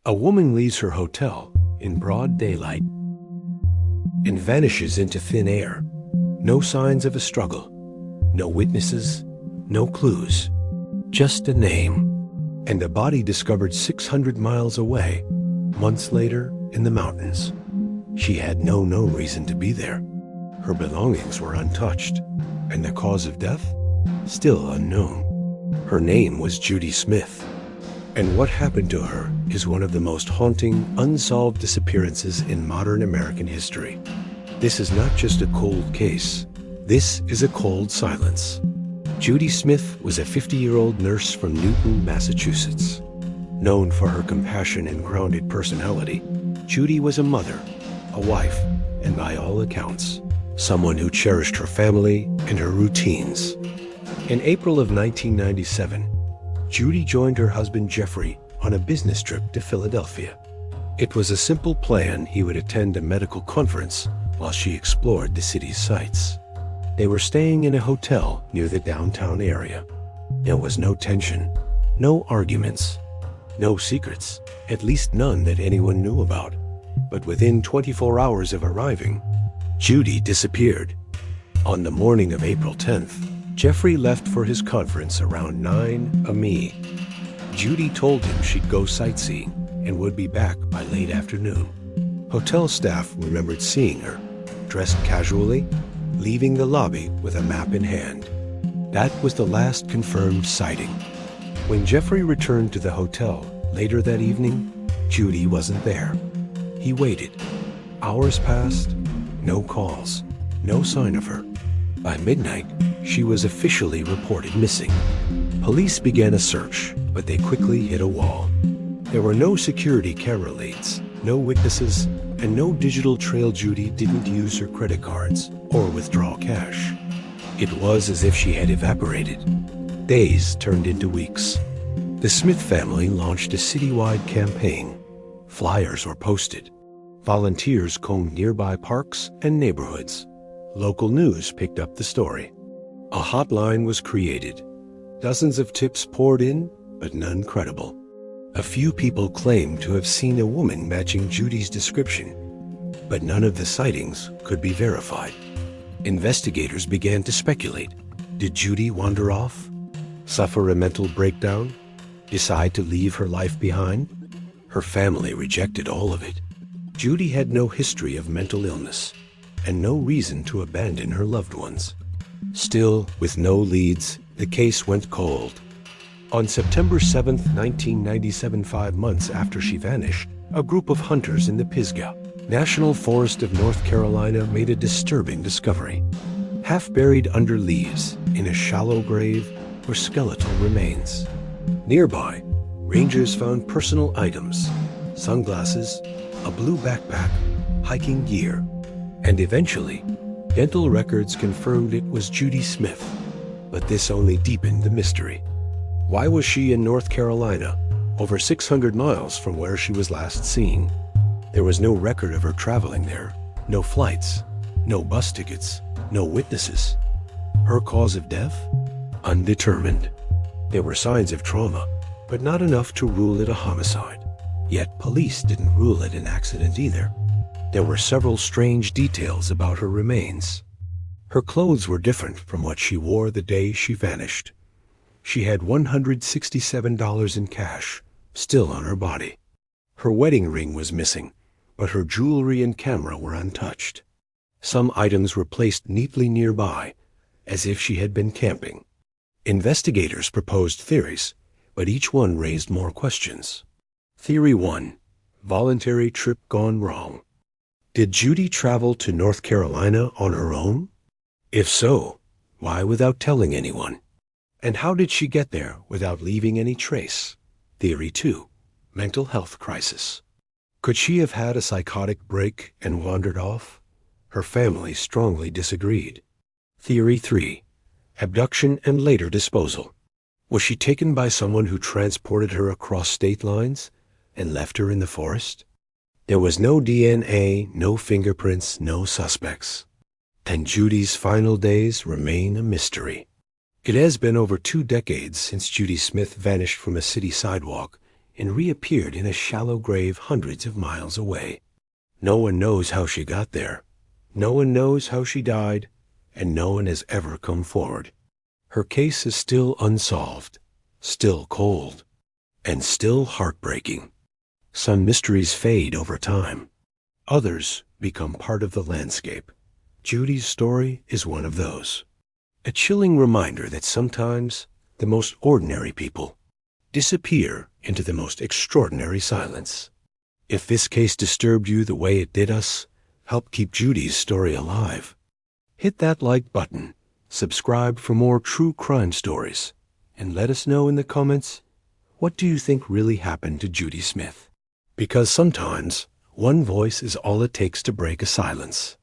A woman leaves her hotel in broad daylight and vanishes into thin air. No signs of a struggle, no witnesses, no clues, just a name, and a body discovered 600 miles away, months later in the mountains. She had no known reason to be there. Her belongings were untouched, and the cause of death still unknown. Her name was Judy Smith, and what happened to her is one of the most haunting, unsolved disappearances in modern American history. This is not just a cold case. This is a cold silence. Judy Smith was a 50-year-old nurse from Newton, Massachusetts. Known for her compassion and grounded personality, Judy was a mother, a wife, and by all accounts, someone who cherished her family and her routines. In April of 1997, Judy joined her husband Jeffrey on a business trip to Philadelphia. It was a simple plan. He would attend a medical conference while she explored the city's sights. They were staying in a hotel near the downtown area. There was no tension, no arguments, no secrets, at least none that anyone knew about. But within 24 hours of arriving, Judy disappeared. On the morning of April 10th, Jeffrey left for his conference around 9 a.m. Judy told him she'd go sightseeing and would be back by late afternoon. Hotel staff remembered seeing her, dressed casually, leaving the lobby with a map in hand. That was the last confirmed sighting. When Jeffrey returned to the hotel later that evening, Judy wasn't there. He waited. Hours passed, no calls, no sign of her. By midnight, she was officially reported missing. Police began a search, but they quickly hit a wall. There were no security camera leads, no witnesses, and no digital trail. Judy didn't use her credit cards or withdraw cash. It was as if she had evaporated. Days turned into weeks. The Smith family launched a citywide campaign. Flyers were posted. Volunteers combed nearby parks and neighborhoods. Local news picked up the story. A hotline was created. Dozens of tips poured in, but none credible. A few people claimed to have seen a woman matching Judy's description, but none of the sightings could be verified. Investigators began to speculate. Did Judy wander off? Suffer a mental breakdown? Decide to leave her life behind? Her family rejected all of it. Judy had no history of mental illness and no reason to abandon her loved ones. Still, with no leads, the case went cold. On September 7, 1997, 5 months after she vanished, a group of hunters in the Pisgah National Forest of North Carolina made a disturbing discovery. Half buried under leaves in a shallow grave were skeletal remains. Nearby, rangers found personal items, sunglasses, a blue backpack, hiking gear, and eventually, dental records confirmed it was Judy Smith. But this only deepened the mystery. Why was she in North Carolina, over 600 miles from where she was last seen? There was no record of her traveling there, no flights, no bus tickets, no witnesses. Her cause of death? Undetermined. There were signs of trauma, but not enough to rule it a homicide. Yet police didn't rule it an accident either. There were several strange details about her remains. Her clothes were different from what she wore the day she vanished. She had $167 in cash, still on her body. Her wedding ring was missing, but her jewelry and camera were untouched. Some items were placed neatly nearby, as if she had been camping. Investigators proposed theories, but each one raised more questions. Theory 1. Voluntary trip gone wrong. Did Judy travel to North Carolina on her own? If so, why without telling anyone? And how did she get there without leaving any trace? Theory 2. Mental health crisis. Could she have had a psychotic break and wandered off? Her family strongly disagreed. Theory 3. Abduction and later disposal. Was she taken by someone who transported her across state lines and left her in the forest? There was no DNA, no fingerprints, no suspects. And Judy's final days remain a mystery. It has been over 2 decades since Judy Smith vanished from a city sidewalk and reappeared in a shallow grave hundreds of miles away. No one knows how she got there. No one knows how she died, and no one has ever come forward. Her case is still unsolved, still cold, and still heartbreaking. Some mysteries fade over time. Others become part of the landscape. Judy's story is one of those. A chilling reminder that sometimes the most ordinary people disappear into the most extraordinary silence. If this case disturbed you the way it did us, help keep Judy's story alive. Hit that like button, subscribe for more true crime stories, and let us know in the comments, what do you think really happened to Judy Smith? Because sometimes one voice is all it takes to break a silence.